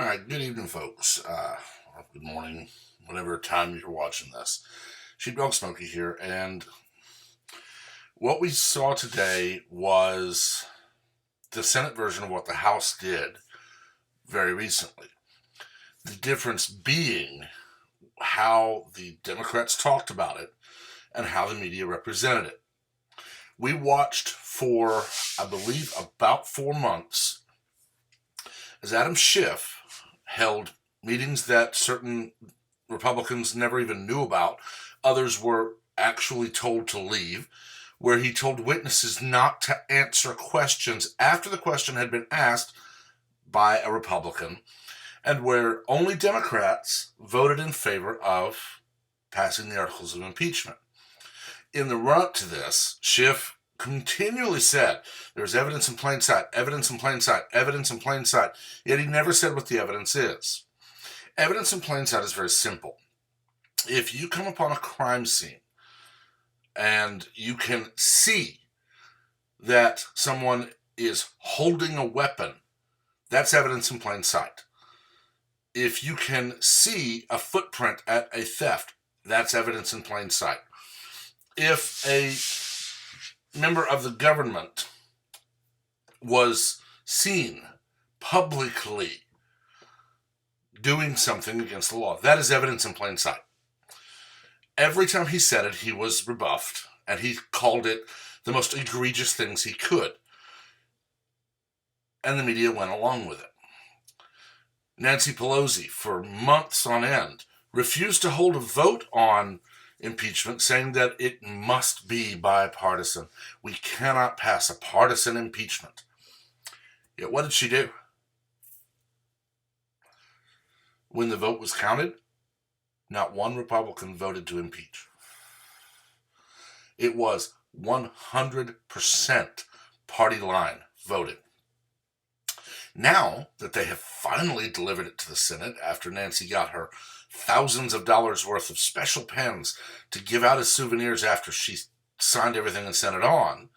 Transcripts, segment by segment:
All right, good evening, folks. Or good morning, whatever time you're watching this. Sheepdog Smokey here, and what we saw today was the Senate version of what the House did very recently. The difference being how the Democrats talked about it and how the media represented it. We watched for, I believe, about 4 months as Adam Schiff held meetings that certain Republicans never even knew about. Others were actually told to leave, where he told witnesses not to answer questions after the question had been asked by a Republican, and where only Democrats voted in favor of passing the articles of impeachment. In the run-up to this, Schiff continually said, there's evidence in plain sight, evidence in plain sight, evidence in plain sight, yet he never said what the evidence is. Evidence in plain sight is very simple. If you come upon a crime scene and you can see that someone is holding a weapon, that's evidence in plain sight. If you can see a footprint at a theft, that's evidence in plain sight. If a member of the government was seen publicly doing something against the law, that is evidence in plain sight. Every time he said it, he was rebuffed, and he called it the most egregious things he could. And the media went along with it. Nancy Pelosi, for months on end, refused to hold a vote on impeachment, saying that it must be bipartisan. We cannot pass a partisan impeachment. Yet what did she do? When the vote was counted, not one Republican voted to impeach. It was 100% party line voting. Now that they have finally delivered it to the Senate, after Nancy got her thousands of dollars worth of special pens to give out as souvenirs after she signed everything and sent it on,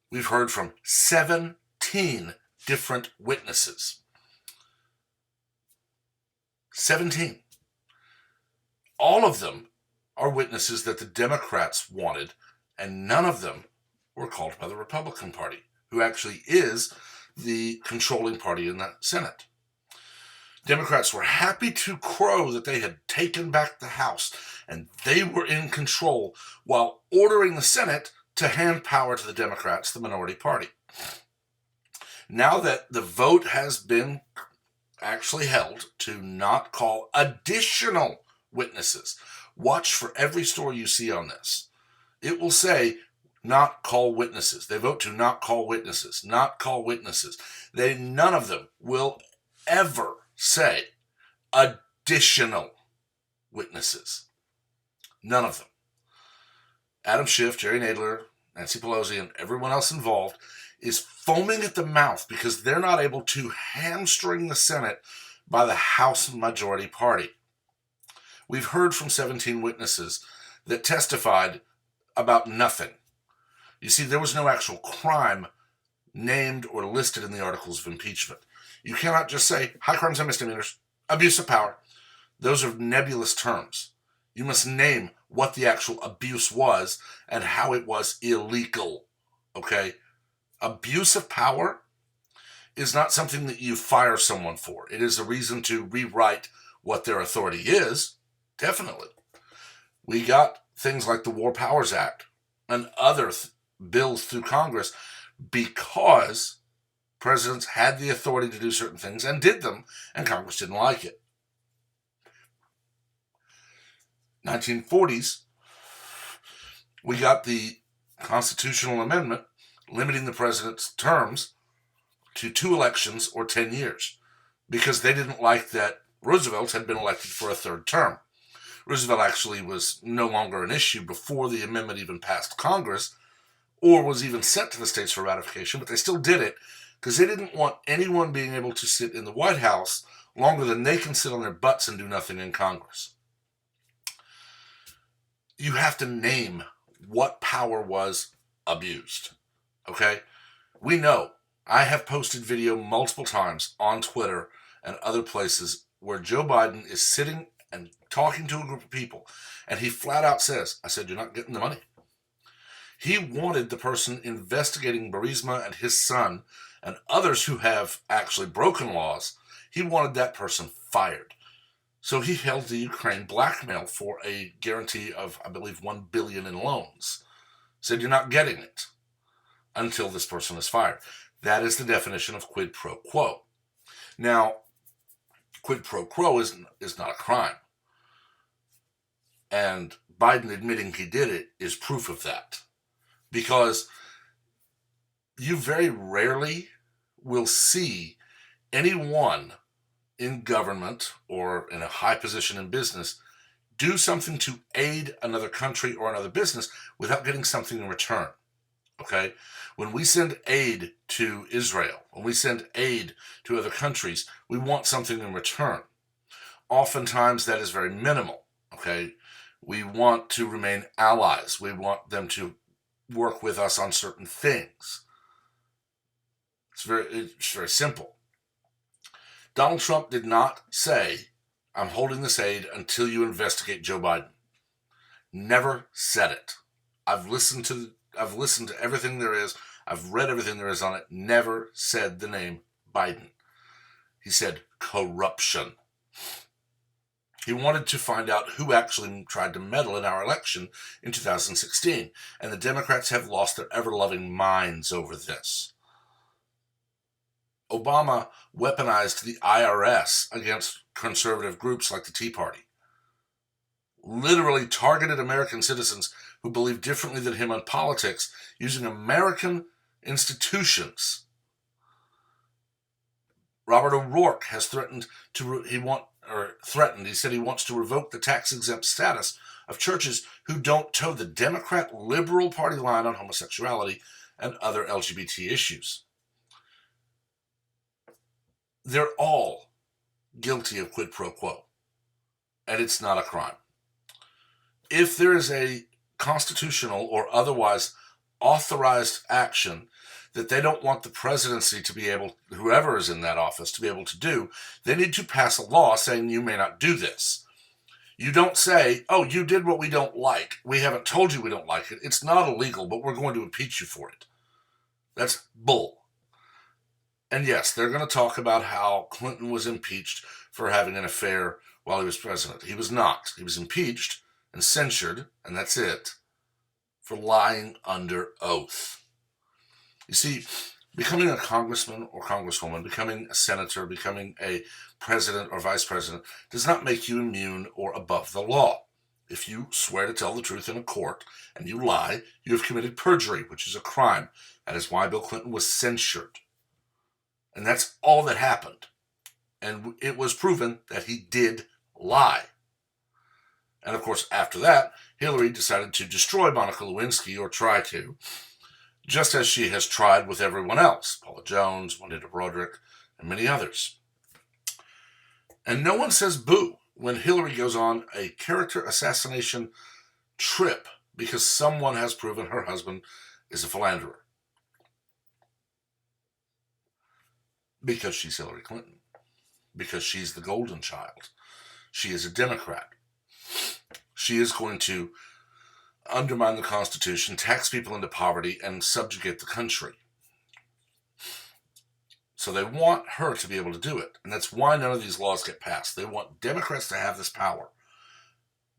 we've heard from 17 different witnesses. 17. All of them are witnesses that the Democrats wanted, and none of them were called by the Republican Party, who actually is the controlling party in the Senate. Democrats were happy to crow that they had taken back the House and they were in control, while ordering the Senate to hand power to the Democrats, the minority party. Now that the vote has been actually held to not call additional witnesses, watch for every story you see on this. It will say, not call witnesses. They vote to not call witnesses, not call witnesses. None of them will ever say additional witnesses. None of them. Adam Schiff, Jerry Nadler, Nancy Pelosi, and everyone else involved is foaming at the mouth because they're not able to hamstring the Senate by the House majority party. We've heard from 17 witnesses that testified about nothing. You see, there was no actual crime named or listed in the articles of impeachment. You cannot just say high crimes and misdemeanors, abuse of power. Those are nebulous terms. You must name what the actual abuse was and how it was illegal. Okay? Abuse of power is not something that you fire someone for. It is a reason to rewrite what their authority is. Definitely. We got things like the War Powers Act and other bills through Congress because presidents had the authority to do certain things and did them, and Congress didn't like it. 1940s, we got the constitutional amendment limiting the president's terms to 2 elections or 10 years because they didn't like that Roosevelt had been elected for a 3rd term. Roosevelt actually was no longer an issue before the amendment even passed Congress or was even sent to the states for ratification, but they still did it because they didn't want anyone being able to sit in the White House longer than they can sit on their butts and do nothing in Congress. You have to name what power was abused, okay? We know. I have posted video multiple times on Twitter and other places where Joe Biden is sitting and talking to a group of people, and he flat out says, I said, you're not getting the money. He wanted the person investigating Burisma and his son and others who have actually broken laws, he wanted that person fired. So he held the Ukraine blackmail for a guarantee of, I believe, $1 billion in loans. Said, you're not getting it until this person is fired. That is the definition of quid pro quo. Now, quid pro quo is not a crime. And Biden admitting he did it is proof of that. Because you very rarely will see anyone in government or in a high position in business do something to aid another country or another business without getting something in return. Okay? When we send aid to Israel, when we send aid to other countries, we want something in return. Oftentimes that is very minimal. Okay? We want to remain allies. We want them to work with us on certain things. It's very simple. Donald Trump did not say, I'm holding this aid until you investigate Joe Biden. Never said it. I've listened to everything there is. I've read everything there is on it. Never said the name Biden. He said corruption. He wanted to find out who actually tried to meddle in our election in 2016. And the Democrats have lost their ever-loving minds over this. Obama weaponized the IRS against conservative groups like the Tea Party. Literally targeted American citizens who believe differently than him on politics using American institutions. Robert O'Rourke has he said he wants to revoke the tax-exempt status of churches who don't toe the Democrat liberal party line on homosexuality and other LGBT issues. They're all guilty of quid pro quo, and it's not a crime. If there is a constitutional or otherwise authorized action that they don't want the presidency to be able, whoever is in that office, to be able to do, they need to pass a law saying you may not do this. You don't say, oh, you did what we don't like. We haven't told you we don't like it. It's not illegal, but we're going to impeach you for it. That's bull. And yes, they're going to talk about how Clinton was impeached for having an affair while he was president. He was not. He was impeached and censured, and that's it, for lying under oath. You see, becoming a congressman or congresswoman, becoming a senator, becoming a president or vice president does not make you immune or above the law. If you swear to tell the truth in a court and you lie, you have committed perjury, which is a crime. That is why Bill Clinton was censured. And that's all that happened. And it was proven that he did lie. And of course, after that, Hillary decided to destroy Monica Lewinsky, or try to, just as she has tried with everyone else, Paula Jones, Juanita Broaddrick, and many others. And no one says boo when Hillary goes on a character assassination trip because someone has proven her husband is a philanderer. Because she's Hillary Clinton. Because she's the golden child. She is a Democrat. She is going to undermine the Constitution, tax people into poverty, and subjugate the country. So they want her to be able to do it. And that's why none of these laws get passed. They want Democrats to have this power.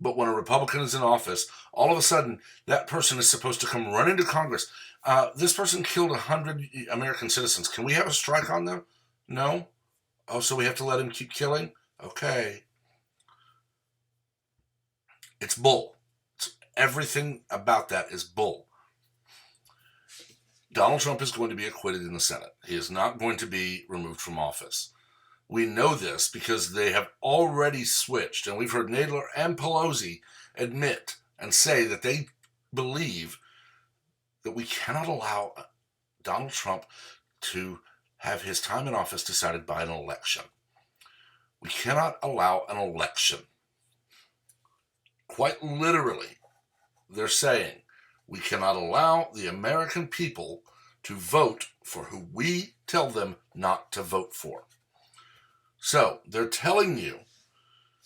But when a Republican is in office, all of a sudden, that person is supposed to come running to Congress. This person killed 100 American citizens. Can we have a strike on them? No? Oh, so we have to let him keep killing? Okay. It's bull. Everything about that is bull. Donald Trump is going to be acquitted in the Senate. He is not going to be removed from office. We know this because they have already switched, and we've heard Nadler and Pelosi admit and say that they believe that we cannot allow Donald Trump to have his time in office decided by an election. We cannot allow an election. Quite literally, they're saying we cannot allow the American people to vote for who we tell them not to vote for. So they're telling you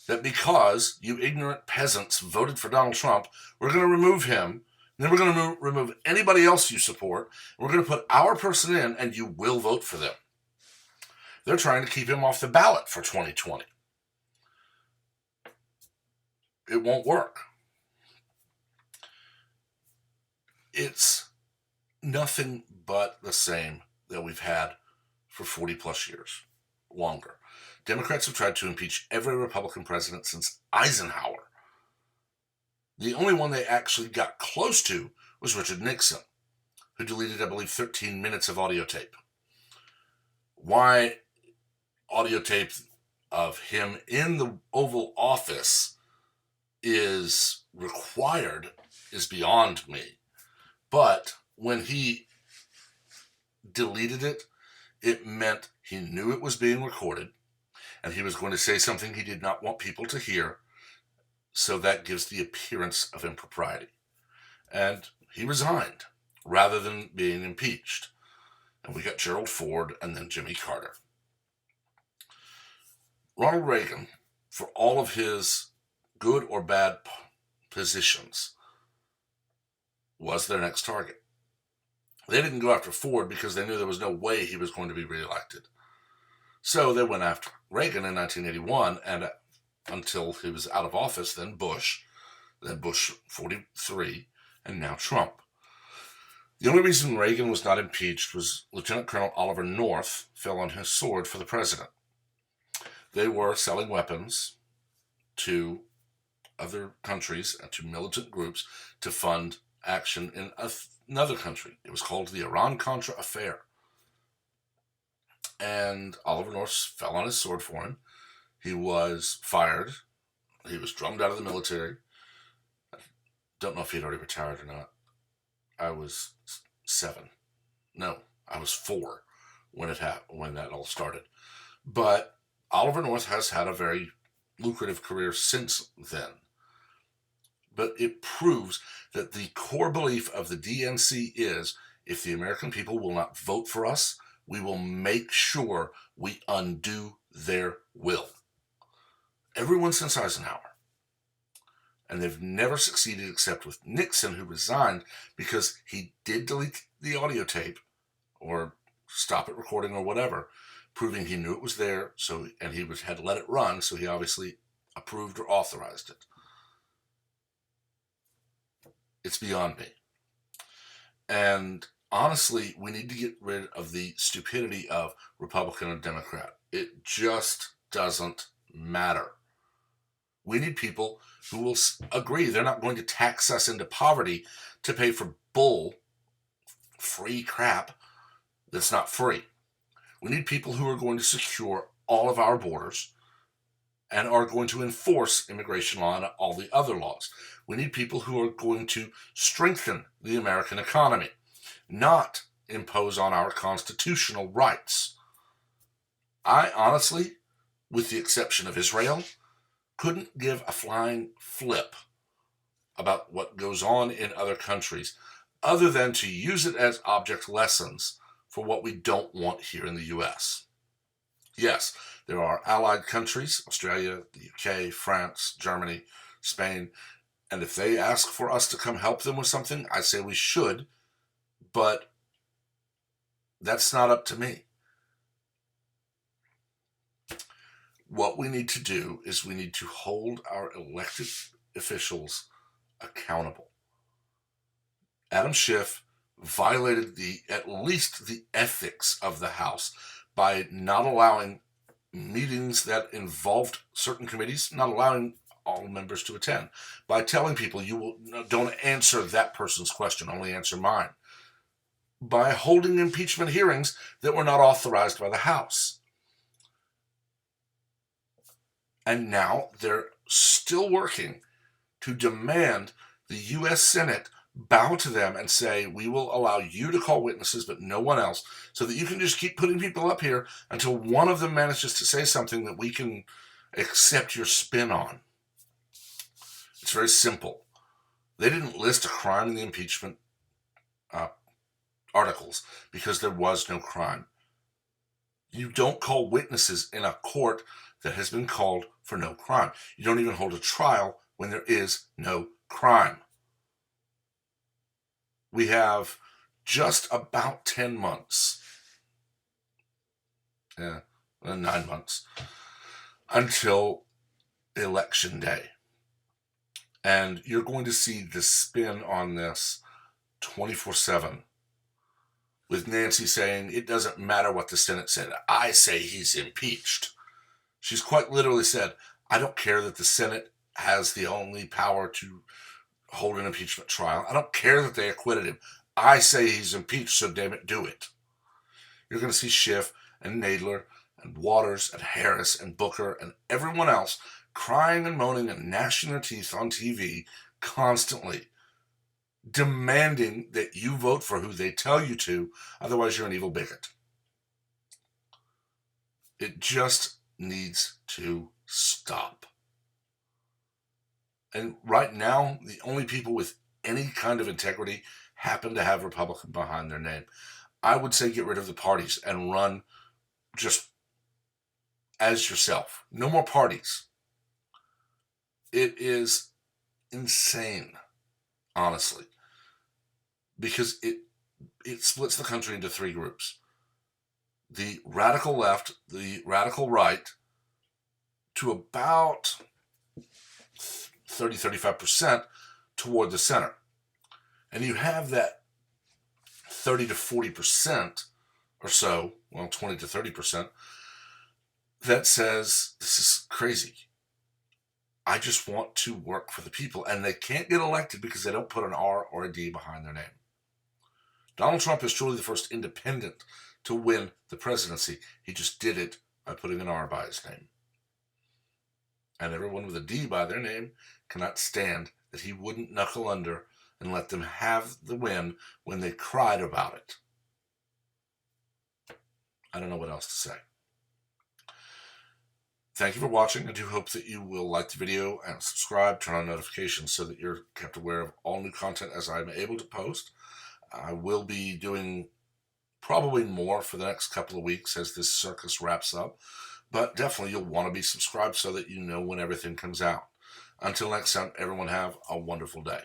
that because you ignorant peasants voted for Donald Trump, we're going to remove him. Then we're going to remove anybody else you support. And we're going to put our person in, and you will vote for them. They're trying to keep him off the ballot for 2020. It won't work. It's nothing but the same that we've had for 40 plus years, longer. Democrats have tried to impeach every Republican president since Eisenhower. The only one they actually got close to was Richard Nixon, who deleted, I believe, 13 minutes of audio tape. Why audio tape of him in the Oval Office is required is beyond me. But when he deleted it, it meant he knew it was being recorded, and he was going to say something he did not want people to hear, so that gives the appearance of impropriety. And he resigned rather than being impeached. And we got Gerald Ford and then Jimmy Carter. Ronald Reagan, for all of his good or bad positions, was their next target. They didn't go after Ford because they knew there was no way he was going to be reelected. So they went after Reagan in 1981, and until he was out of office, then Bush 43, and now Trump. The only reason Reagan was not impeached was Lieutenant Colonel Oliver North fell on his sword for the president. They were selling weapons to other countries and to militant groups to fund action in another country. It was called the Iran-Contra Affair. And Oliver North fell on his sword for him. He was fired. He was drummed out of the military. I don't know if he'd already retired or not. I was 7. No, I was 4 when that all started. But Oliver North has had a very lucrative career since then. But it proves that the core belief of the DNC is, if the American people will not vote for us, we will make sure we undo their will. Everyone since Eisenhower. And they've never succeeded except with Nixon, who resigned because he did delete the audio tape or stop it recording or whatever, proving he knew it was there, and he had let it run, so he obviously approved or authorized it. It's beyond me. And honestly, we need to get rid of the stupidity of Republican and Democrat. It just doesn't matter. We need people who will agree they're not going to tax us into poverty to pay for free crap that's not free. We need people who are going to secure all of our borders and are going to enforce immigration law and all the other laws. We need people who are going to strengthen the American economy, not impose on our constitutional rights. I honestly, with the exception of Israel, couldn't give a flying flip about what goes on in other countries, other than to use it as object lessons for what we don't want here in the U.S. Yes, there are allied countries, Australia, the UK, France, Germany, Spain, and if they ask for us to come help them with something, I say we should, but that's not up to me. What we need to do is we need to hold our elected officials accountable. Adam Schiff violated at least the ethics of the House by not allowing meetings that involved certain committees, not allowing all members to attend, by telling people don't answer that person's question, only answer mine, by holding impeachment hearings that were not authorized by the House. And now they're still working to demand the U.S. Senate bow to them and say, we will allow you to call witnesses, but no one else, so that you can just keep putting people up here until one of them manages to say something that we can accept your spin on. It's very simple. They didn't list a crime in the impeachment articles because there was no crime. You don't call witnesses in a court that has been called for no crime. You don't even hold a trial when there is no crime. We have just about 10 months, 9 months, until Election Day. And you're going to see the spin on this 24/7. With Nancy saying, it doesn't matter what the Senate said. I say he's impeached. She's quite literally said, I don't care that the Senate has the only power to hold an impeachment trial. I don't care that they acquitted him. I say he's impeached, so damn it, do it. You're going to see Schiff and Nadler and Waters and Harris and Booker and everyone else crying and moaning and gnashing their teeth on TV constantly, demanding that you vote for who they tell you to, otherwise you're an evil bigot. It just needs to stop. And right now, the only people with any kind of integrity happen to have Republican behind their name. I would say get rid of the parties and run just as yourself. No more parties. It is insane, honestly, because it splits the country into 3 groups. The radical left, the radical right, to about 30-35% toward the center. And you have that 30 to 40% or so, well, 20 to 30%, that says, this is crazy. I just want to work for the people. And they can't get elected because they don't put an R or a D behind their name. Donald Trump is truly the first independent to win the presidency. He just did it by putting an R by his name. And everyone with a D by their name cannot stand that he wouldn't knuckle under and let them have the win when they cried about it. I don't know what else to say. Thank you for watching. I do hope that you will like the video and subscribe, turn on notifications so that you're kept aware of all new content as I'm able to post. I will be doing probably more for the next couple of weeks as this circus wraps up, but definitely you'll want to be subscribed so that you know when everything comes out. Until next time, everyone have a wonderful day.